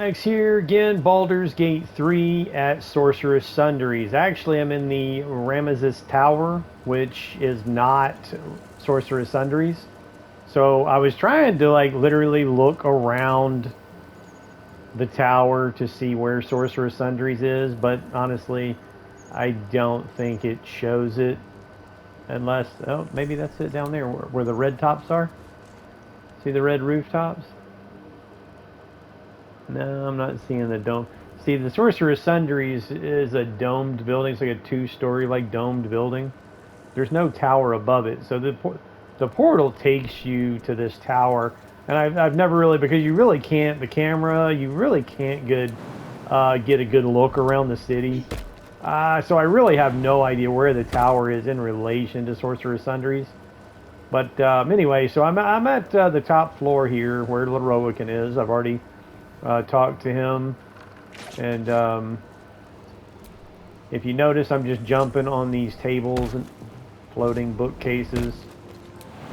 Next here again, Baldur's Gate 3 at Sorcerous Sundries. Actually, I'm in the Ramazith Tower, which is not Sorcerous Sundries. So I was trying to literally look around the tower to see where Sorcerous Sundries is, but honestly, I don't think it shows it. Unless, oh, maybe that's it down there where the red tops are. See the red rooftops? No, I'm not seeing the dome. See, the Sorcerer's Sundries is a domed building. It's like a two-story, domed building. There's no tower above it, so the portal takes you to this tower. And I've never really, because you really can't, the camera, you really can't get a good look around the city. So I really have no idea where the tower is in relation to Sorcerer's Sundries. But anyway, so I'm at the top floor here where Leroican is. I've already talked to him, and if you notice, I'm just jumping on these tables and floating bookcases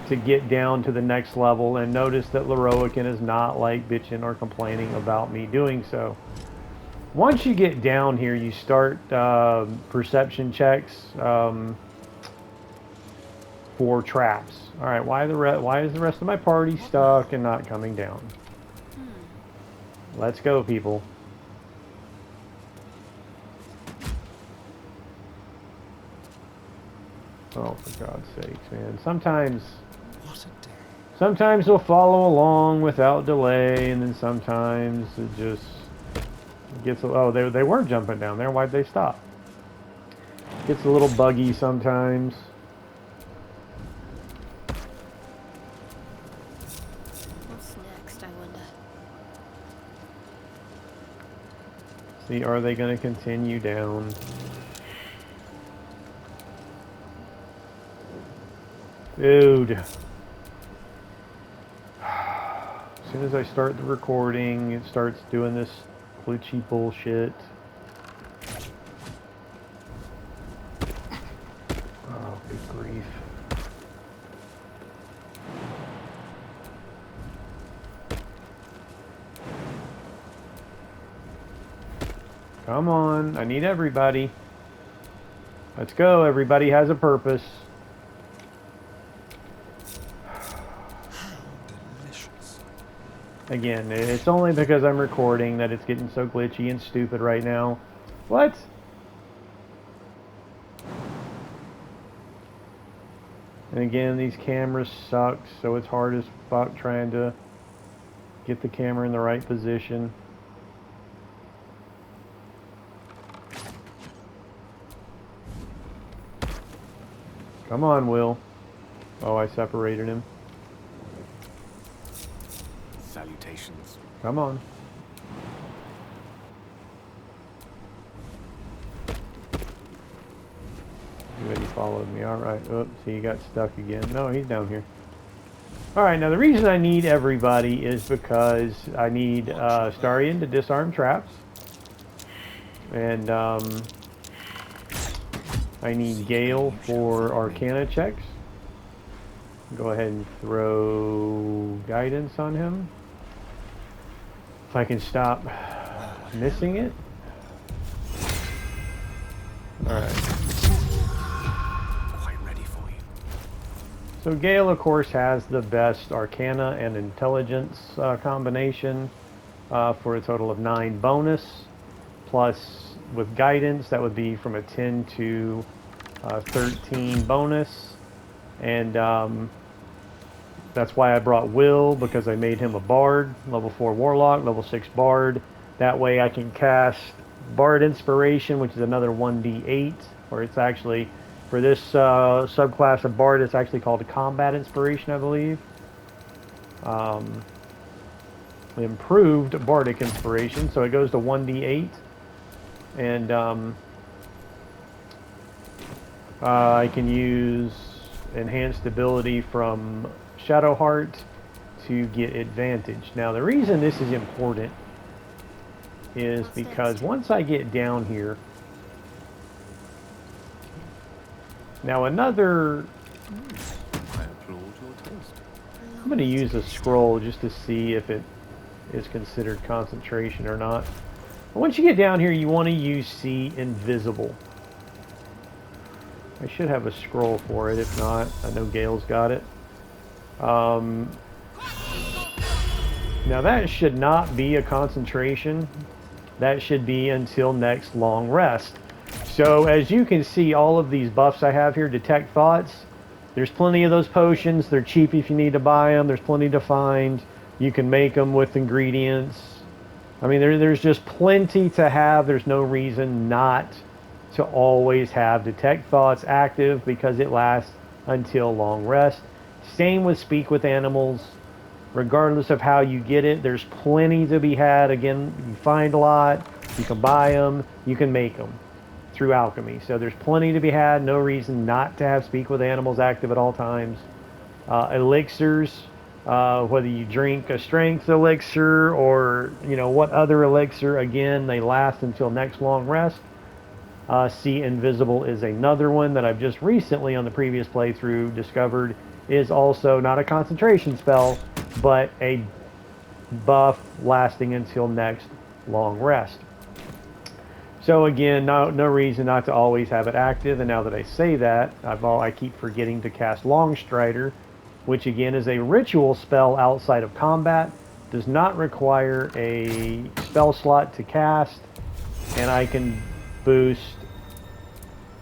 to get down to the next level. And notice that Leroican is not bitching or complaining about me doing so. Once you get down here, you start perception checks for traps. All right, why is the rest of my party stuck and not coming down? Let's go, people. Oh, for God's sakes, man. Sometimes they'll follow along without delay, and then sometimes it just gets... Oh, they were jumping down there. Why'd they stop? Gets a little buggy sometimes. What's next, I wonder? See, are they going to continue down? Dude. As soon as I start the recording, it starts doing this glitchy bullshit. Oh, good grief. Come on, I need everybody. Let's go, everybody has a purpose. Again, it's only because I'm recording that it's getting so glitchy and stupid right now. What? And again, these cameras suck, so it's hard as fuck trying to get the camera in the right position. Come on, Will. Oh, I separated him. Salutations. Come on. Good, he followed me. Alright. Oops, he got stuck again. No, he's down here. Alright, now the reason I need everybody is because I need Starion to disarm traps. And I need Gale for Arcana checks. Go ahead and throw guidance on him. If I can stop missing it. Alright. Quite ready for you. So Gale, of course, has the best Arcana and Intelligence combination for a total of 9 bonus. Plus, with guidance, that would be from a 10 to 13 bonus. And that's why I brought Will, because I made him a Bard, level 4 Warlock, level 6 Bard. That way I can cast Bard Inspiration, which is another 1d8, or it's actually, for this subclass of Bard, it's actually called a Combat Inspiration, I believe. Improved Bardic Inspiration, so it goes to 1d8. And I can use enhanced ability from Shadowheart to get advantage. Now the reason this is important is because once I get down here, now another, I applaud your taste. I'm going to use a scroll just to see if it is considered concentration or not. But once you get down here, you want to use See Invisible. I should have a scroll for it. If not, I know Gale's got it. Now that should not be a concentration. That should be until next long rest. So as you can see, all of these buffs I have here, Detect Thoughts, there's plenty of those potions. They're cheap if you need to buy them. There's plenty to find. You can make them with ingredients. I mean, there's just plenty to have. There's no reason not to always have Detect Thoughts active because it lasts until long rest. Same with Speak with Animals. Regardless of how you get it, there's plenty to be had. Again, you find a lot. You can buy them. You can make them through alchemy. So there's plenty to be had. No reason not to have Speak with Animals active at all times. Elixirs, whether you drink a strength elixir or what other elixir, again, they last until next long rest. See Invisible is another one that I've just recently on the previous playthrough discovered is also not a concentration spell, but a buff lasting until next long rest. So again, no reason not to always have it active. And now that I say that, I keep forgetting to cast Longstrider, which again is a ritual spell outside of combat. Does not require a spell slot to cast, and I can boost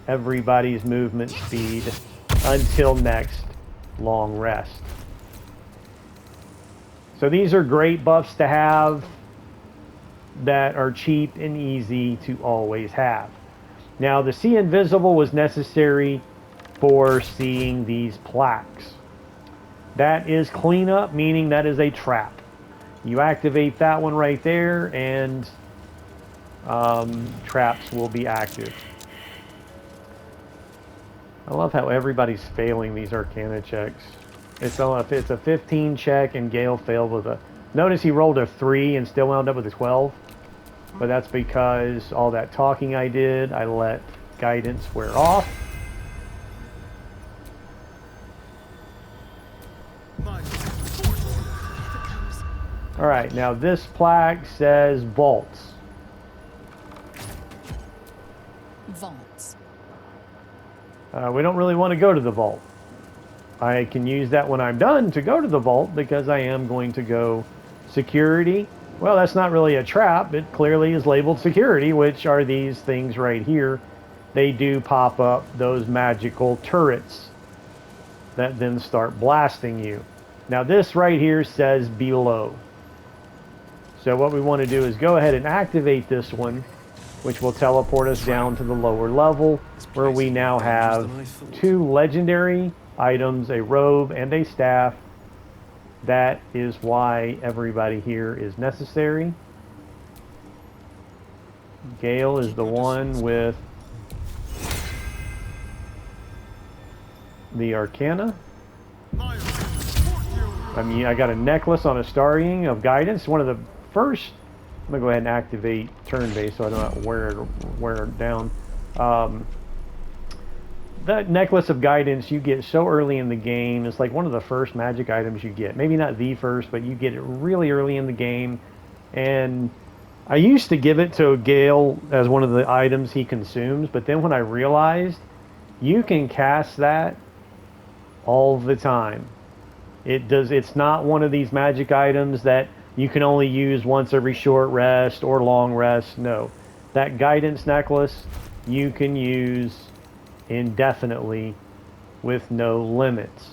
everybody's movement speed until next long rest. So these are great buffs to have that are cheap and easy to always have. Now the See Invisible was necessary for seeing these plaques. That is cleanup, meaning that is a trap. You activate that one right there and traps will be active. I love how everybody's failing these Arcana checks. It's a 15 check and Gale failed with a... Notice he rolled a 3 and still wound up with a 12. But that's because all that talking I did, I let guidance wear off. Alright, now this plaque says vaults. Vaults. We don't really want to go to the vault. I can use that when I'm done to go to the vault because I am going to go security. Well, that's not really a trap. It clearly is labeled security, which are these things right here. They do pop up those magical turrets that then start blasting you. Now this right here says below. So what we want to do is go ahead and activate this one, which will teleport us down to the lower level where we now have 2 legendary items, a robe and a staff. That is why everybody here is necessary. Gale is the one with the Arcana. I mean, I got a necklace on a Starring of Guidance. One of the first... I'm going to go ahead and activate turn-based so I don't have to wear it down. That necklace of guidance you get so early in the game. It's like one of the first magic items you get. Maybe not the first, but you get it really early in the game. And I used to give it to Gale as one of the items he consumes, but then when I realized you can cast that all the time. It's not one of these magic items that you can only use once every short rest or long rest. No. That guidance necklace you can use indefinitely with no limits.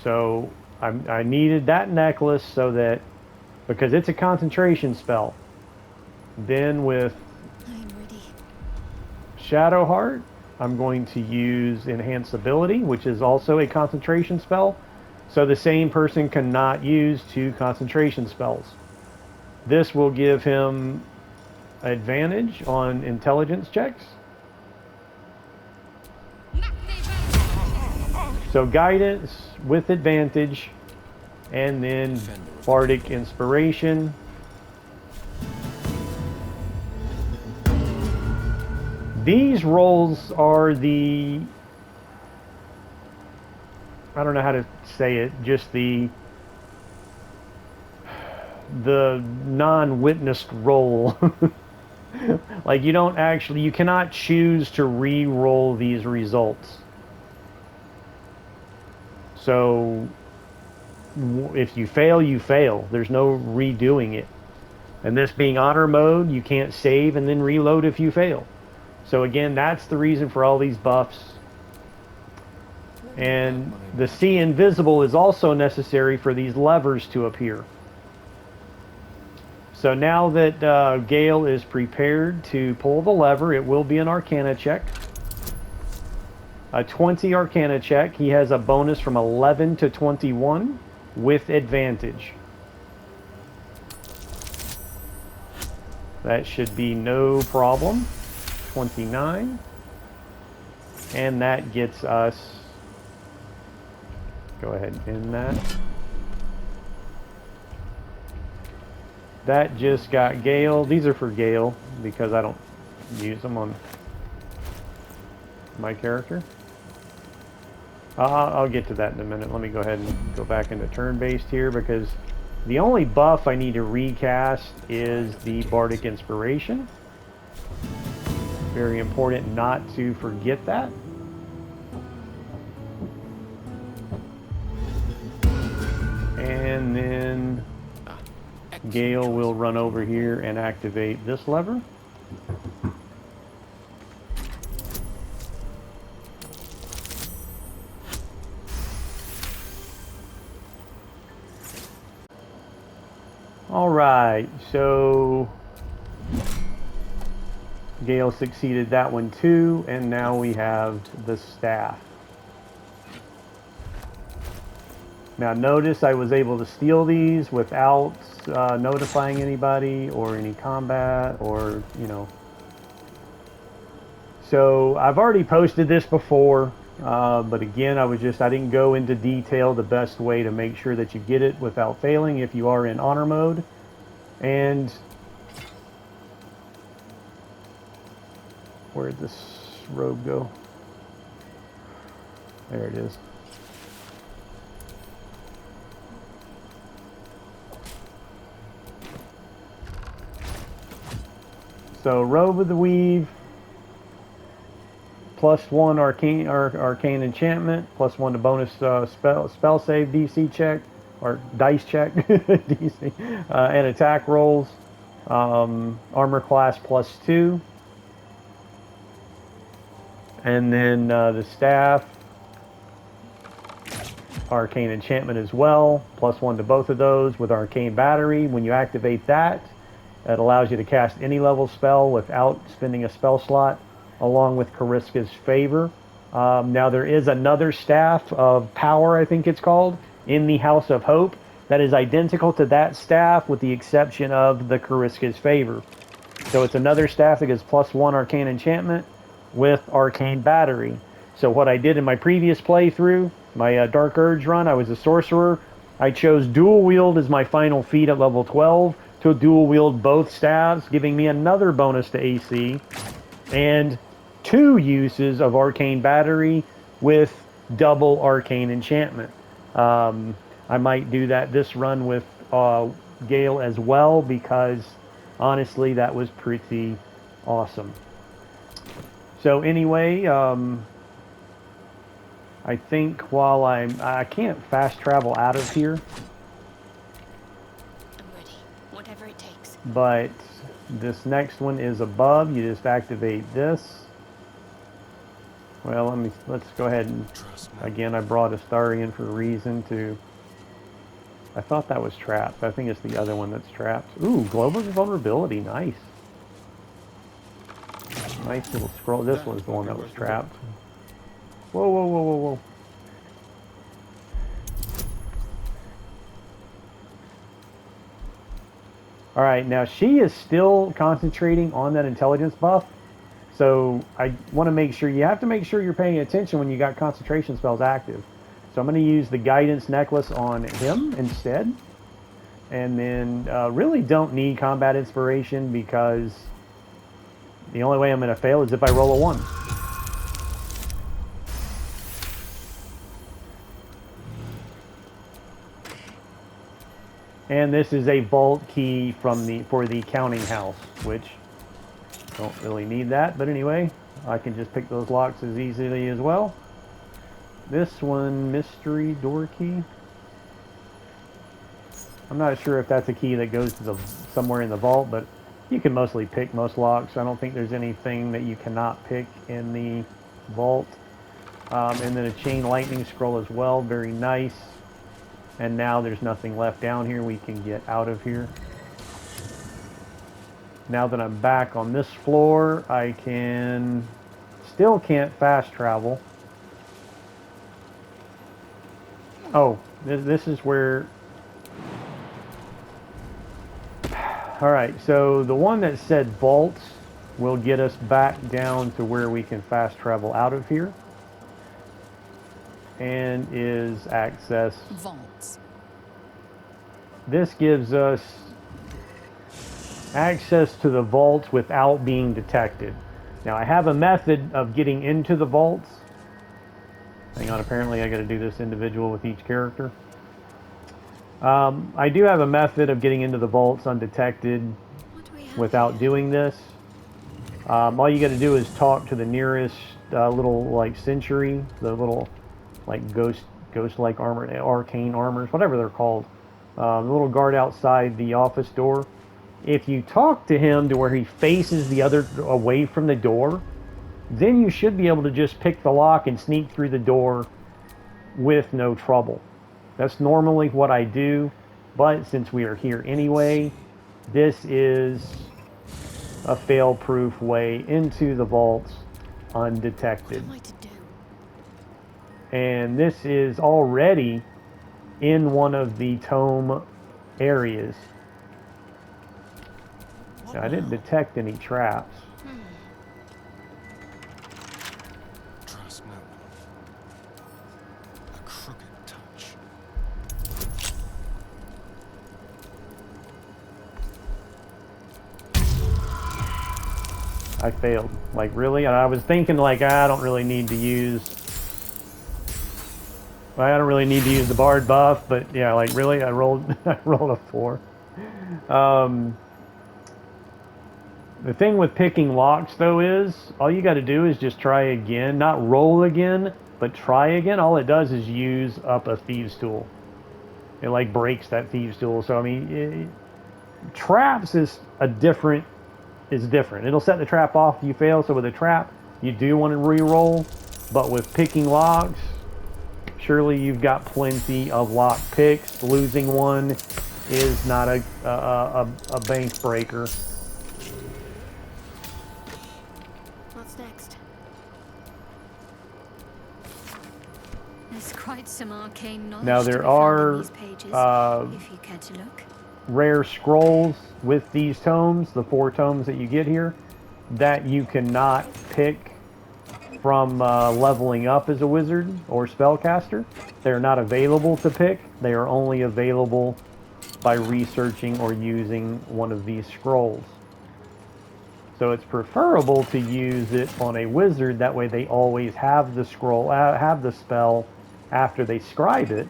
So I needed that necklace so that, because it's a concentration spell. Then with Shadowheart, I'm going to use Enhance Ability, which is also a concentration spell. So the same person cannot use 2 concentration spells. This will give him advantage on intelligence checks. So guidance with advantage, and then Bardic Inspiration. These rolls are the... I don't know how to say it, just the the non-witnessed roll. Like, you don't actually, you cannot choose to re-roll these results. So if you fail, you fail. There's no redoing it. And this being honor mode, you can't save and then reload if you fail. So again, that's the reason for all these buffs. And the See Invisible is also necessary for these levers to appear. So now that Gale is prepared to pull the lever, it will be an Arcana check. A 20 Arcana check. He has a bonus from 11 to 21 with advantage. That should be no problem. 29. And that gets us... Go ahead and end that. That just got Gale. These are for Gale because I don't use them on my character. I'll get to that in a minute. Let me go ahead and go back into turn-based here because the only buff I need to recast is the Bardic Inspiration. Very important not to forget that. And then Gale will run over here and activate this lever. Alright, so Gale succeeded that one too, and now we have the staff. Now notice I was able to steal these without notifying anybody or any combat or, you know. So I've already posted this before, but again, I didn't go into detail the best way to make sure that you get it without failing if you are in honor mode. And where'd this robe go? There it is. So Robe of the Weave, +1 arcane enchantment, +1 to bonus spell save DC check, or dice check, DC, and attack rolls, armor class +2, and then the staff, arcane enchantment as well, +1 to both of those with arcane battery. When you activate that, it allows you to cast any level spell without spending a spell slot, along with Cariska's Favor. Now there is another staff of power, I think it's called, in the House of Hope that is identical to that staff with the exception of the Cariska's Favor. So it's another staff that gives +1 arcane enchantment with arcane battery. So what I did in my previous playthrough, my Dark Urge run, I was a sorcerer. I chose dual wield as my final feat at level 12 to dual wield both staves, giving me another bonus to AC and 2 uses of arcane battery with double arcane enchantment. I might do that this run with Gale as well because honestly that was pretty awesome. So anyway, I think while I can't fast travel out of here. I'm ready. Whatever it takes. But this next one is above. You just activate this. Well, let's go ahead and again. I brought Astarion for a reason to. I thought that was trapped. I think it's the other one that's trapped. Ooh, global vulnerability. Nice. Nice little scroll. This was the one that was trapped. Whoa, whoa, whoa, whoa, whoa. Alright, now she is still concentrating on that intelligence buff. So I want to make sure, you have to make sure you're paying attention when you got concentration spells active. So I'm going to use the guidance necklace on him instead. And then really don't need combat inspiration because the only way I'm going to fail is if I roll a 1. And this is a vault key for the counting house, which don't really need that, but anyway, I can just pick those locks as easily as well. This one, mystery door key. I'm not sure if that's a key that goes to the somewhere in the vault, but you can mostly pick most locks. I don't think there's anything that you cannot pick in the vault. And then a chain lightning scroll as well, very nice. And now there's nothing left down here. We can get out of here. Now that I'm back on this floor, I still can't fast travel. Oh, this is where... Alright, so the one that said vaults will get us back down to where we can fast travel out of here. And is access. Vaults. This gives us access to the vaults without being detected. Now I have a method of getting into the vaults. Hang on, apparently I got to do this individual with each character. I do have a method of getting into the vaults undetected without doing this. All you got to do is talk to the nearest little like sentry, the little like ghost-like armor, arcane armors, whatever they're called. The little guard outside the office door. If you talk to him to where he faces the other away from the door, then you should be able to just pick the lock and sneak through the door with no trouble. That's normally what I do, but since we are here anyway, this is a fail-proof way into the vaults undetected. What am I to do? And this is already in one of the tome areas. Now, I didn't detect any traps. Trust no one. A crooked touch. I failed. Like, really? And I was thinking, like, I don't really need to use... I don't really need to use the Bard buff, but yeah, like, really? I rolled a 4. The thing with picking locks, though, is all you got to do is just try again. Not roll again, but try again. All it does is use up a thieves tool. It like breaks that thieves tool. So I mean, traps is different. It'll set the trap off if you fail. So with a trap, you do want to re-roll. But with picking locks, surely you've got plenty of lock picks. Losing one is not a bank breaker. What's next? There's quite some arcane knowledge Now to there be found in are these pages, if you care to look. rare scrolls with these tomes, the 4 tomes that you get here, that you cannot pick from leveling up as a wizard or spellcaster. They're not available to pick. They are only available by researching or using one of these scrolls. So it's preferable to use it on a wizard. That way they always have the scroll, have the spell after they scribe it,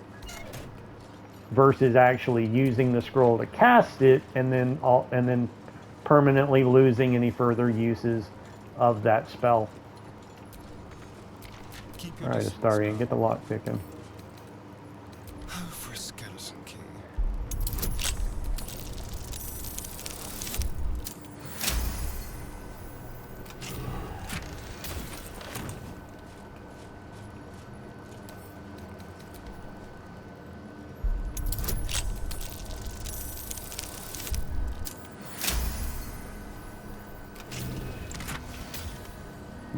versus actually using the scroll to cast it and then permanently losing any further uses of that spell. Keep your All right, distance, Astarion, get the lock picking. Oh, for a skeleton key.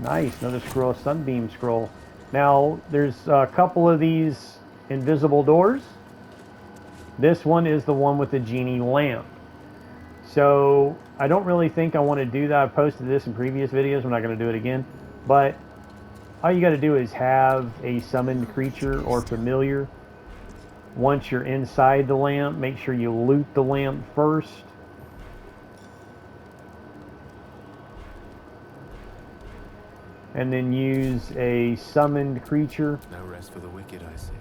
Nice, another scroll, sunbeam scroll. Now, there's a couple of these invisible doors. This one is the one with the genie lamp. So, I don't really think I want to do that. I've posted this in previous videos. I'm not going to do it again. But, all you got to do is have a summoned creature or familiar. Once you're inside the lamp, make sure you loot the lamp first. And then use a summoned creature. No rest for the wicked, I see.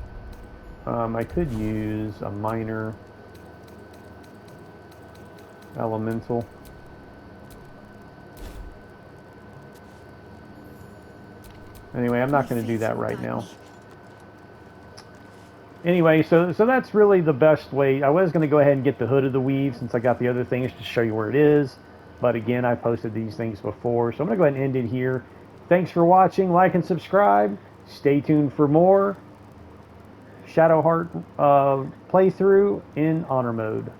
I could use a minor. Elemental. Anyway, I'm not going to do that right now. Anyway, so that's really the best way. I was going to go ahead and get the Hood of the Weave since I got the other things to show you where it is. But again, I posted these things before. So I'm going to go ahead and end it here. Thanks for watching. Like and subscribe. Stay tuned for more Shadowheart playthrough in Honor Mode.